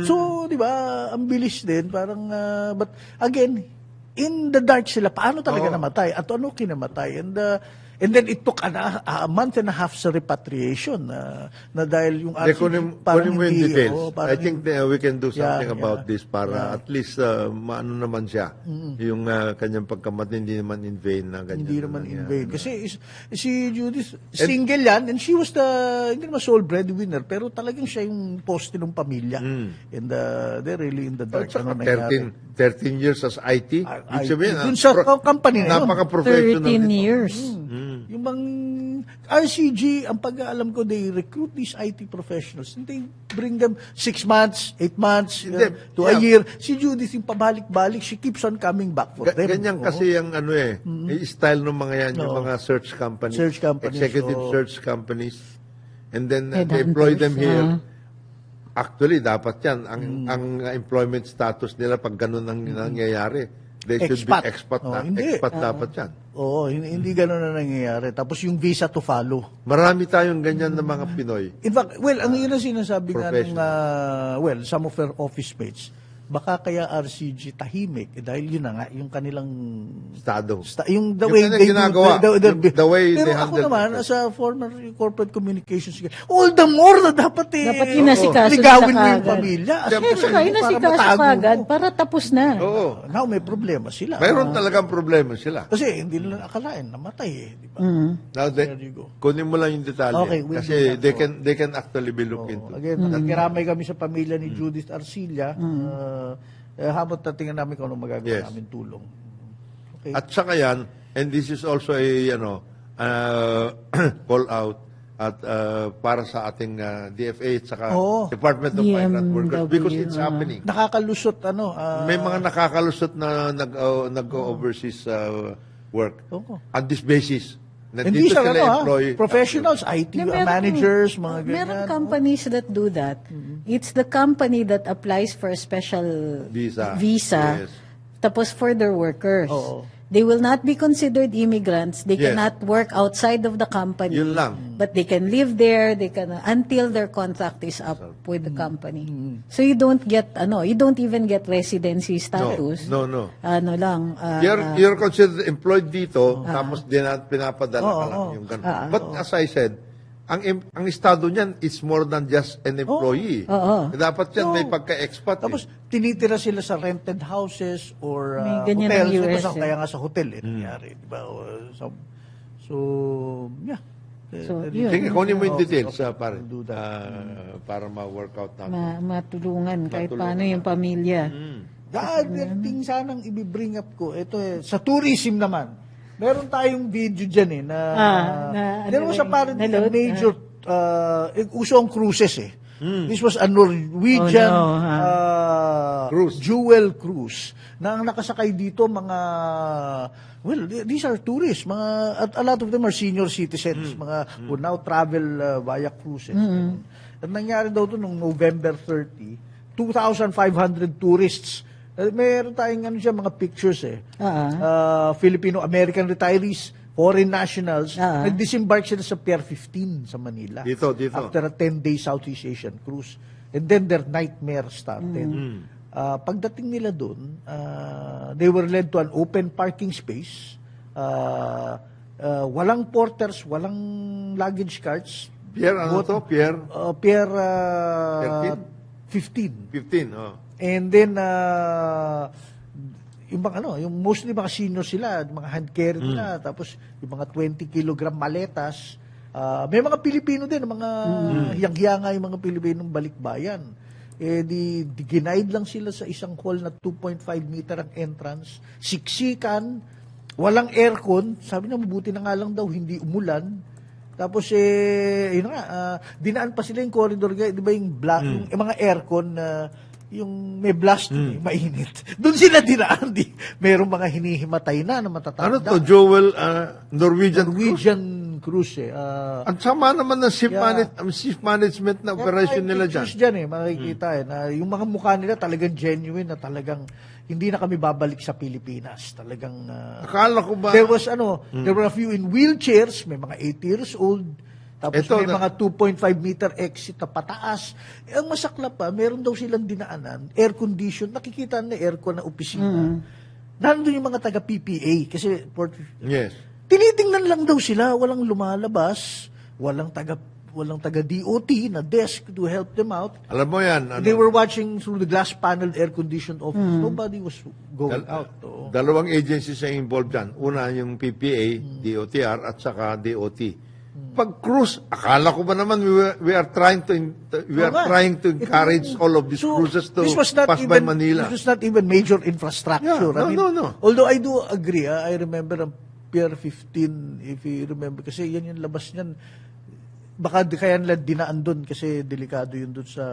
So, di ba, ang bilis din, parang, but again, in the dark sila, paano talaga namatay? At ano kinamatay? And then it took a month and a half sa repatriation na dahil yung Kunin mo yung details. I think we can do something Yeah, about this para at least maano naman siya. Yung kanyang pagkamatay hindi naman in vain na ganyan. Hindi naman in vain. Kasi si Judith, single yan, and she was hindi naman sole breadwinner, pero talagang siya yung poste ng pamilya. And they're really in the dark. At saka 13 years as IT. Dun sa company na yun. Napaka-professional. 13 years. Yung bang RCG, ang pag-aalam ko, they recruit these IT professionals and they bring them 6 months, 8 months, to a year. Si Judith, yung pabalik-balik, she keeps on coming back for them. Ganyan kasi yung style ng mga yan, yung mga search companies, executive search companies, and then they employ them here. Actually, dapat yan. Ang employment status nila, pag ganun ang nangyayari, they should be expat na. Expat dapat yan. Oo, hindi ganun na nangyayari. Tapos yung visa to follow. Marami tayong ganyan na mga Pinoy. In fact, well, ang yun ang sinasabi nga ng, some of her office mates, baka kaya RCG tahimik dahil yun na nga yung kanilang Estado. yung the Yung way kanilang they ginagawa, the way pero they ako handle naman it. as a former corporate communications all the more na dapat Dapat inasikaso ligawin nila mo yung kaagad. pamilya. Eh, tsaka inasikaso matago agad mo. para tapos na. Oo. Now may problema sila. Mayroon talagang problema sila. Kasi hindi nila akalain namatay di ba? Now, There you go. kunin mo lang yung detalye. Okay, we'll do kasi that. they can actually be looked into. Again, nagkiramay kami sa pamilya ni Judith Arcilla. Habang tatingnan namin kung anong magagawa Yes. namin tulong. Okay. At saka yan, and this is also a call out at para sa ating DFA at saka Oo. Department of Migrant Workers because DMW, it's happening. Nakakalusot May mga nakakalusot na nag-overseas work Oo. on this basis. Hindi Nandito siya sila employ. professionals, IT managers, mga ganyan. Meron companies that do that. It's the company that applies for a special Visa. visa, Yes. tapos for their workers. Oo. They will not be considered immigrants. They Yes. cannot work outside of the company. Yun lang. But they can live there. They can until their contract is up with the company. So you don't get you don't even get residency status. No. Ano lang. You're considered employed dito, tapos pinapadala ka lang yung ganun. But as I said, ang estado niyan is more than just an employee. Dapat yan may pagka-expat. Tapos tinitira sila sa rented houses or May ganyan hotels. ang US, Kaya nga sa hotel nangyari, di ba? So, yeah. So, yun. Sige, kunin mo yung details, pare. do that. Para ma-work out natin. Matulungan kahit paano yung pamilya. Ting sanang ibibring up ko. Ito sa tourism naman. Meron tayong video dyan there was apparently a major, uso ang cruises This was a Norwegian Cruise. Jewel cruise na ang nakasakay dito these are tourists, at a lot of them are senior citizens, mga who now travel via cruises. At nangyari daw ito noong November 30, 2,500 tourists. Meron tayong mga pictures Filipino-American retirees, foreign nationals, nag-disembark sila sa Pier 15 sa Manila. Dito. After a 10-day Southeast Asian cruise. And then their nightmare started. Pagdating nila doon, they were led to an open parking space. Walang porters, walang luggage carts. Pierre, Pierre? Pier 15, 15. And then yung mostly mga senior sila, mga hand carry nila, tapos yung mga 20 kilogram maletas. May mga Pilipino din, mga hiyang-hiyanga yung mga Pilipinong balikbayan. Ginaid lang sila sa isang hall na 2.5 meter ang entrance, siksikan, walang aircon, sabi na mabuti na nga lang daw hindi umulan. Tapos dinaan pa sila yung corridor, di ba yung yung mga aircon yung may blast, mainit. Doon sila dinaan. Merong mga hinihimatay na matatanda. Ano to, Joel, Norwegian cruise Ang sama naman ng ship management na operation nila dyan. Dyan makikita na yung mga mukha nila talagang genuine na talagang hindi na kami babalik sa Pilipinas. Talagang Akala ko ba there were a few in wheelchairs, may mga 80 years old. Tapos may mga 2.5 meter exit na pataas. Ang masaklap pa, meron daw silang dinaanan, air condition, nakikita na aircon na opisina. Nandun yung mga taga-PPA kasi Yes. tinitingnan lang daw sila, walang lumalabas, walang taga DOT na desk to help them out. Alam mo yan. They were watching through the glass paneled air conditioned office. Nobody was going out. Dalawang agencies ang involved dyan. Una yung PPA, DOTR, at saka DOT. Pag cruise, akala ko ba naman we are trying to encourage all of these cruises to pass by Manila. This was not even major infrastructure. Yeah, no. Although I do agree, I remember ang Pier 15, if you remember, kasi yan yung labas niyan. Baka kaya nila dinaan doon kasi delikado yun doon sa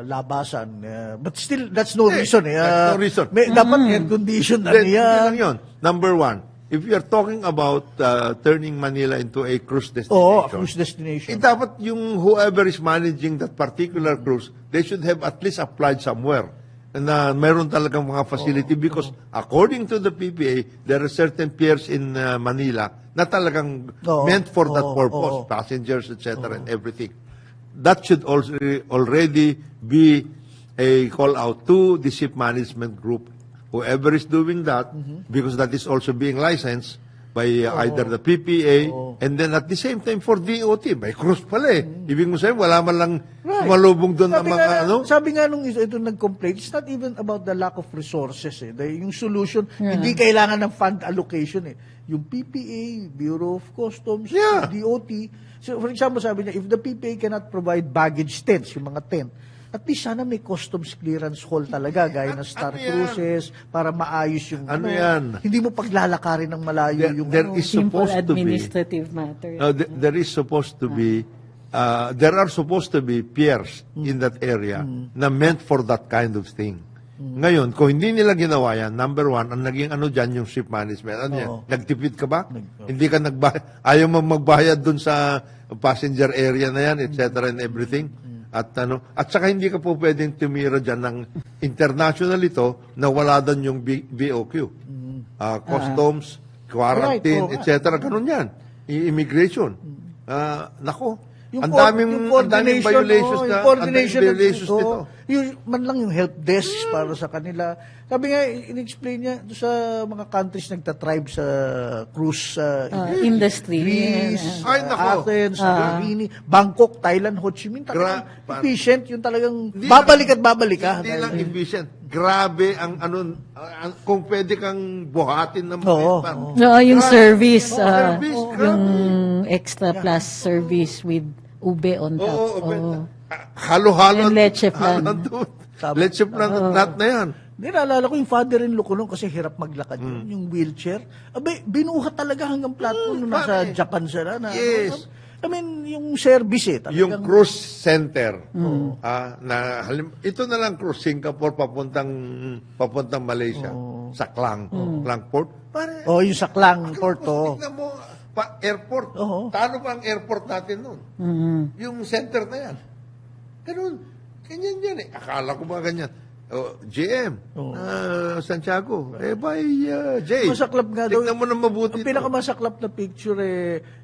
labasan. But still, that's no reason. That's no reason. Dapat air condition na Hindi niya. lang yun. Number one, if you are talking about turning Manila into a cruise destination, Oo, cruise destination. dapat yung whoever is managing that particular cruise, they should have at least applied somewhere na meron talagang mga facility because according to the PPA, there are certain piers in Manila na talagang meant for that purpose, passengers, etc., and everything. That should also already be a call out to the ship management group, whoever is doing that, because that is also being licensed by either the PPA, and then at the same time for DOT, by cruise pala eh. Ibig mo sabihin, wala man lang malubong doon ng mga Sabi nga nung ito nag-complain, it's not even about the lack of resources. Yung solution, hindi kailangan ng fund allocation eh. Yung PPA, Bureau of Customs, DOT. So for example, sabi niya, if the PPA cannot provide baggage tents, yung mga tent, at least sana may customs clearance hall talaga, gaya ng Star Cruises, para maayos yung yan? Hindi mo paglalakarin ng malayo yung There is Simple supposed to be administrative matter. there is supposed to be there are supposed to be piers in that area na meant for that kind of thing. Ngayon, kung hindi nila ginawa yan, number one, ang naging dyan yung ship management. Ano yan? Nagtipid ka ba? Hindi ka ayaw mo magbayad dun sa passenger area na yan, etc. and everything. At saka hindi ka po pwedeng tumira dyan ng international ito na wala doon yung BOQ. Customs, quarantine, etc. Ganun yan. Immigration. Nako. Ang daming violations na, violations nito. Yung man lang yung help desk para sa kanila. Sabi nga, in-explain niya doon sa mga countries nagtatribe sa cruise industry. Greece, Ay, nako. Athens, Garbini, Bangkok, Thailand, Ho Chi Minh. Talagang efficient. Yung talagang babalik at babalik ka. Hindi lang efficient. Grabe ang kung pwede kang buhatin ng mga Yung service, service, yung extra plus service with ube on top. Halo-halo. And leche flan. Leche flan at na yan. Naalala ko yung father-in-law ko noon kasi hirap maglakad yun, yung wheelchair. Abay, binuhat talaga hanggang platform nung nasa Japan sila. Yes. I mean, yung service talagang, Yung cruise center. Ito na lang cruise, Singapore papuntang Malaysia. Sa Klang Port. yung sa Klang Port. Tingnan mo, airport. Tano pa ang airport natin noon? Yung center na yan. Ganun. Ganyan yan eh. Akala ko ba ganyan? GM, Santiago, by Jay. Masaklap nga daw. Tignan mo na mabuti. Ang pinakamasaklap na picture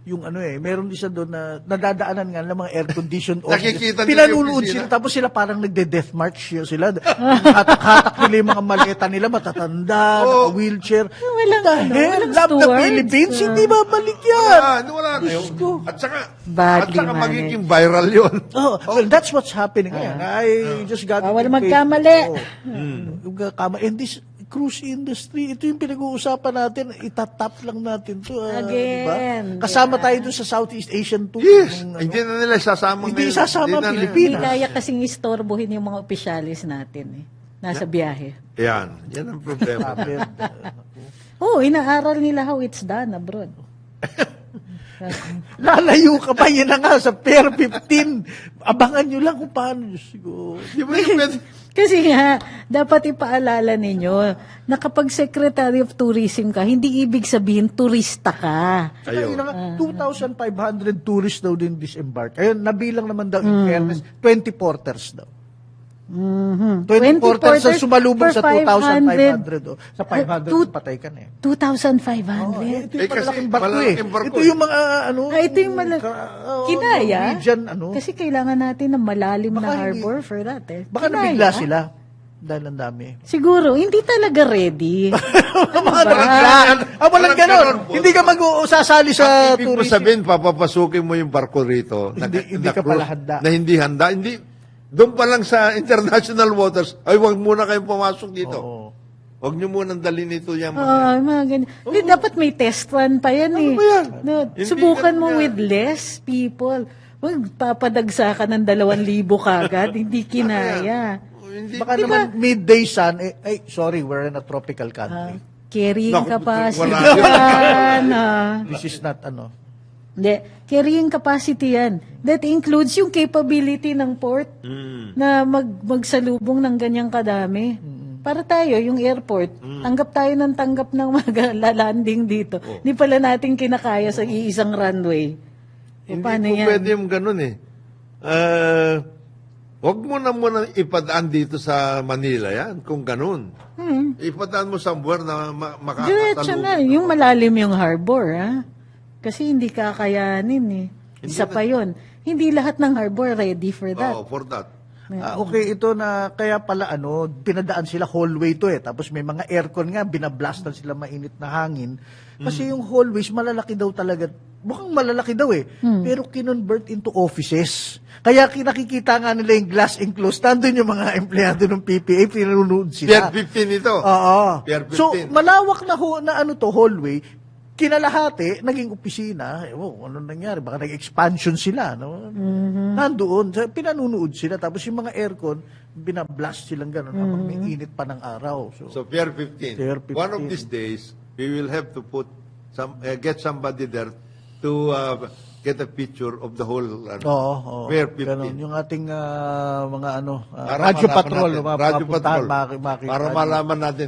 yung meron isa doon na nadadaanan nga ng mga air-conditioned Nakikita nila pinanunood yung sila, tapos sila parang nagde-death march sila. Hatak-hatak nila yung mga maleta nila, matatanda, naka-wheelchair. Walang Love the stewards. Philippines, hindi babalik yan. Wala na yun. At saka Badly magiging viral yun. Well, that's what's happening ngayon. I just got Bawal into magkamali. Yung and this cruise industry, ito yung pinag-uusapan natin, itatap lang natin to. Again. Diba? Kasama tayo dun sa Southeast Asian tour. Yes. Hindi na nila sasama Hindi ngayon. sasama Hindi na Pilipinas. Hindi kaya kasing istorbohin yung mga opisyalis natin. Nasa biyahe. Yan. Yan ang problema. Inaaral nila how it's done abroad. Lalayo ka pa, yun na nga, sa Pier 15. Abangan nyo lang kung paano. Diyos ko. Di ba yung pwede? Kasi nga, dapat ipaalala ninyo na kapag Secretary of Tourism ka, hindi ibig sabihin turista ka. Ayun. 2,500 tourists daw din disembark. Ayun, nabilang naman daw in fairness, 20 porters daw. 20 porters ang sumalubong sa 2,500. Sa 500, patay ka na eh. 2,500. Ito yung kasi malaking barko malaking barko Ito yung mga ito yung kinaya. Norwegian, Kasi kailangan natin ng malalim na Baka harbor for that Baka nabigla sila. Dahil ang dami. Siguro, hindi talaga ready. Walang ganon. Hindi ka mag-sasali sa Ibig mo tourism. sabihin, papapasukin mo yung barko rito. Hindi ka pala handa. Na hindi handa. Doon pa lang sa international waters, ay wag muna kayong pumasok dito. Wag nyo munang dalhin ito yan. Mga ganyan. Hindi, dapat may test run pa yan eh. ba yan? Subukan Hindi mo ganun with less people. Huwag papadagsa ka ng 2,000 kagad. Hindi kinaya. Baka naman midday sun, sorry, we're in a tropical country. Carrying Naku, capacity wala yan. This is not Hindi, carrying capacity yan. That includes yung capability ng port na magsalubong ng ganyang kadami. Para tayo, yung airport, tanggap tayo ng mag-landing dito. Hindi pala natin kinakaya sa iisang runway. Paano Hindi yan? po pwede yung ganun eh. Wag mo na muna ipadaan dito sa Manila yan, kung ganun. Ipadaan mo somewhere na Diretso na, makakatalubong. yung malalim yung harbor, ha? Kasi hindi kakayanin eh. Isa pa yun. Hindi lahat ng harbor ready for that. For that. Okay, ito na kaya pala pinadaan sila hallway to tapos may mga aircon nga, binablastan sila mainit na hangin. Kasi yung hallways malalaki daw talaga. Mukhang malalaki daw pero kinonvert into offices. Kaya nakikita nga nila yung glass enclosed. Nandun yung mga empleyado ng PPA, pinunood sila. Pier 15 ito. Oo. Pier 15. So, malawak na hallway, kinalahati, naging opisina. Ano nangyari? Baka nag-expansion sila. No? Nandoon, pinanunood sila. Tapos yung mga aircon, binablast silang gano'n habang may init pa ng araw. So, Pier 15. Pier 15. One of these days, we will have to get somebody there to get a picture of the whole Oo. Pier 15. Ganun. Yung ating mga Para radyo malaman patrol. natin. Mga Radyo papuntahan, patrol. Para malaman natin.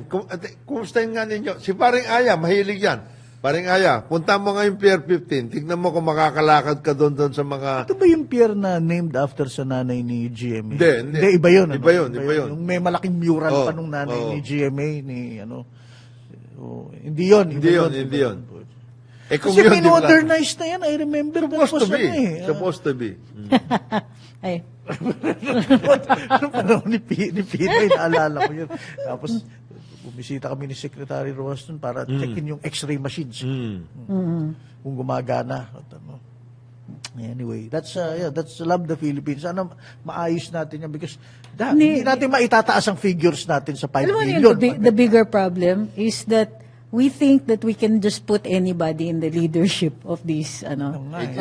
Kumustahin nga ninyo. Si Paring Aya, mahilig yan. Paring Aya, punta mo nga yung Pier 15. Tignan mo kung makakalakad ka doon sa mga... Ito ba yung pier na named after sa nanay ni GMA? Hindi. Iba yun. Iba yun. Yung may malaking mural pa nung nanay ni GMA, hindi yun. Hindi yun. Kasi pinodernize na yan. I remember that Supposed to be. eh. Supposed to be. Ay, Ano panahon ni Pinoy, naalala ko yun. Tapos, bumisita kami ni Secretary Roston para check-in yung x-ray machines. Kung gumagana. Anyway, that's Love the Philippines. Sana maayos natin yan because hindi natin maitataas ang figures natin sa 5 alam mo million. the bigger problem is that we think that we can just put anybody in the leadership of these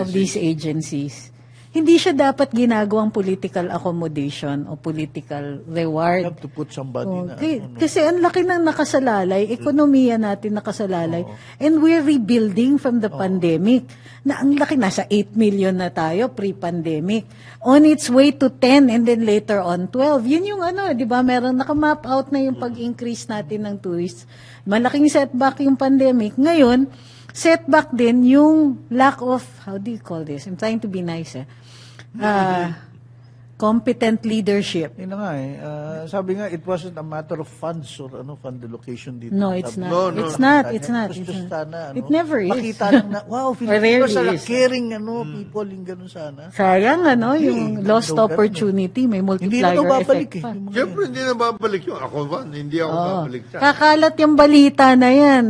these agencies. Hindi siya dapat ginagawang political accommodation o political You reward. have to put somebody na. Kasi ang laki ng nakasalalay, ekonomiya natin nakasalalay, and we're rebuilding from the pandemic. Na ang laki, nasa 8 million na tayo pre-pandemic. On its way to 10 and then later on 12. Yun yung di ba, meron nakamap out na yung pag-increase natin ng tourists. Malaking setback yung pandemic. Ngayon, setback din yung lack of, how do you call this? I'm trying to be nice competent leadership. Yun na nga sabi nga, it wasn't a matter of funds or fund allocation dito. No, it's not. No, It's no. not. It's not. Gusto sana, It never is. Makita lang na, wow, rarely Filipino, is. caring people, yung ganun sana. Sayang, yung lost opportunity, may Hindi na multiplier daw babalik effect pa. Siyempre, hindi na babalik yun. Ako ba? Hindi ako babalik dyan. Kakalat yung balita na yan.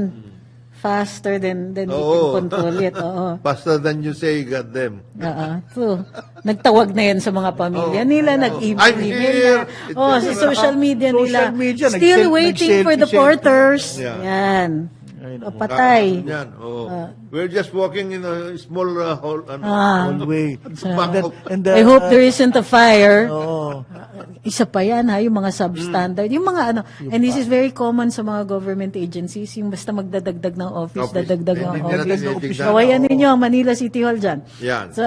Faster than we can control it. Oo. Faster than you say, God damn. So, nagtawag na yan sa mga pamilya nila, I'm nag-email here. na. Sa social media nila. Social media, Still waiting for the nag-selfie. Yeah. porters. Yan. Patay. Yan, we're just walking in a small hole. Hallway. I hope there isn't a fire. Oo. Isa pa yan yung mga substandard. Yung mga and this is very common sa mga government agencies, yung basta magdadagdag ng office, dadagdag ng Hindi na office. tinitignan. Gawayan ninyo ang Manila City Hall dyan. Yan. So,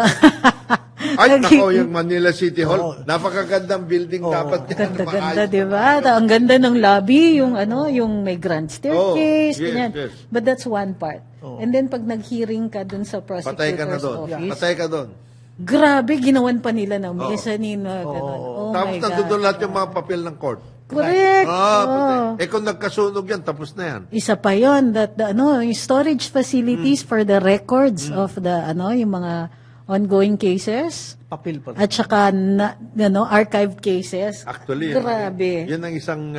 Ay, nako, yung Manila City Hall. Napakagandang building dapat. ganda-ganda, di ba? Ang ganda ng lobby, yung yung may grand staircase, yes, ganyan. yes. But that's one part. And then pag nag-hearing ka dun sa Patay ka na prosecutor's doon. office, Patay ka doon. grabe, ginawan pa nila ng mezzanine. Ganun. Oh Tapos my God. nandun lahat yung mga papel ng court. Correct. Patay. Kung nagkasunog yan, tapos na yan. Isa pa yon that yung storage facilities for the records of the yung mga ongoing cases Papel pa. at saka archived cases. Actually, grabe. Yan ang isang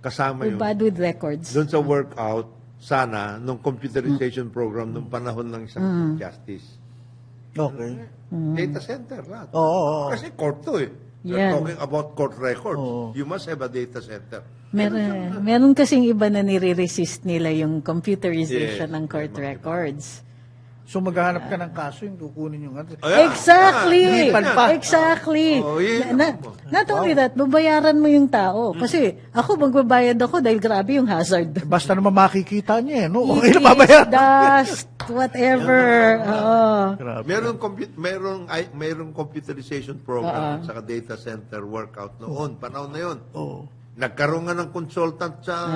kasama We're yun. bad with records. Doon sa workout, sana, nung computerization program nung panahon ng isang Chief Justice. Okay. Data center lahat. Oo. Kasi court to eh. We're Yan. talking about court records. Oo. You must have a data center. Meron kasing iba na nire-resist nila yung computerization Yes. ng court records. So maghahanap ka ng kaso, yung kukunin yung Ayan. Exactly. Lipan pa. Exactly. Oh, yun. Not only that, babayaran mo yung tao. Kasi ako, magbabayad ako dahil grabe yung hazard. Basta naman makikita niya no? Okay Itis, na babayaran. dust, whatever. Oo. Merong computerization program sa data center workout noon. Panahon na yun. Oo. Nagkaroon nga ng consultant sa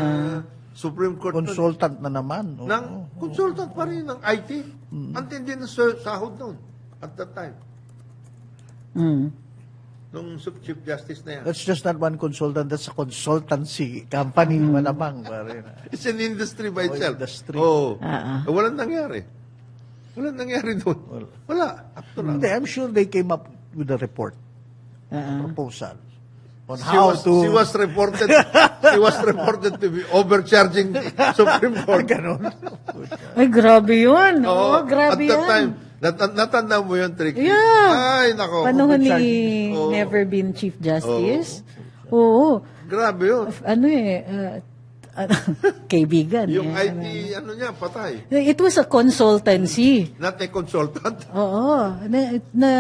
Supreme Court. Consultant na naman. Oo. Ng consultant pa rin ng IT. Ang tindi na sahod noon at that time. Nung Chief Justice na yan. That's just not one consultant, that's a consultancy company malamang. It's an industry by itself. industry. Oh. Walang nangyari. Walang nangyari doon. Wala. Up to now. Hindi, I'm sure they came up with a report. proposal on how to... She was reported to be overcharging the Supreme Court. Ganon. Ay, grabe yun. Oo, At grabe that yan. time, natanda mo yun, Tricky? Yeah. Ay, nako. Panahon ni Oo. Never Been Chief Justice. Oo. Grabe yun. Ano kaibigan. Yung eh. IT, ano niya, patay. It was a consultancy. Not a consultant. Oo. Na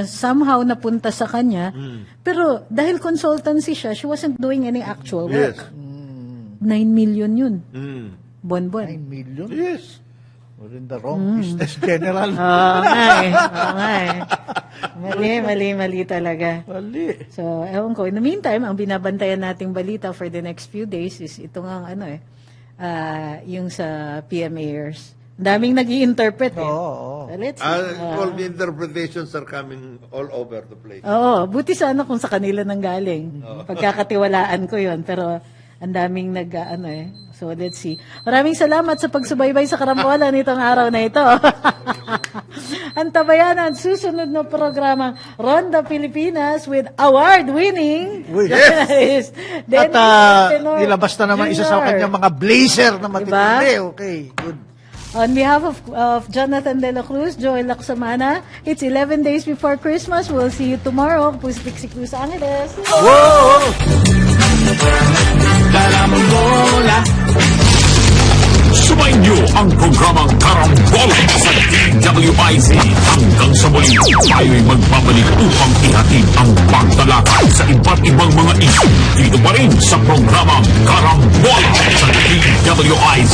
somehow napunta sa kanya. Pero dahil consultancy siya, she wasn't doing any actual Yes. work. 9 million yun. Mm. 9 Buwan-buwan. million? Yes. We're in the wrong business, General. Oo nga eh. Mali talaga. Mali. So, ewan ko. In the meantime, ang binabantayan nating balita for the next few days is ito nga yung sa PMAers. Daming nag-i-interpret eh. Oo. So, let's see. All the interpretations are coming all over the place. Oo, buti sana kung sa kanila nang galing. Pagkakatiwalaan ko yon, pero ang daming So, let's see. Maraming salamat sa pagsubaybay sa karambolan nitong araw na ito. Ang tabayanan, susunod na programang Ronda Pilipinas with award-winning Uy. journalist Dennis At Tenor nilabas na naman isa sa Jr. kanyang mga blazer na matitindi. Okay, good. On behalf of Jonathan De La Cruz, Joel Lacsamana, it's 11 days before Christmas. We'll see you tomorrow. Pustik si Cruz Angeles. Sumainyo ang programang Karambola sa DWIZ. Hanggang sa muli, tayo'y magbabalik upang ihatid ang pagtalakay sa iba't ibang mga issue. Dito pa rin sa programang Karambola sa DWIZ.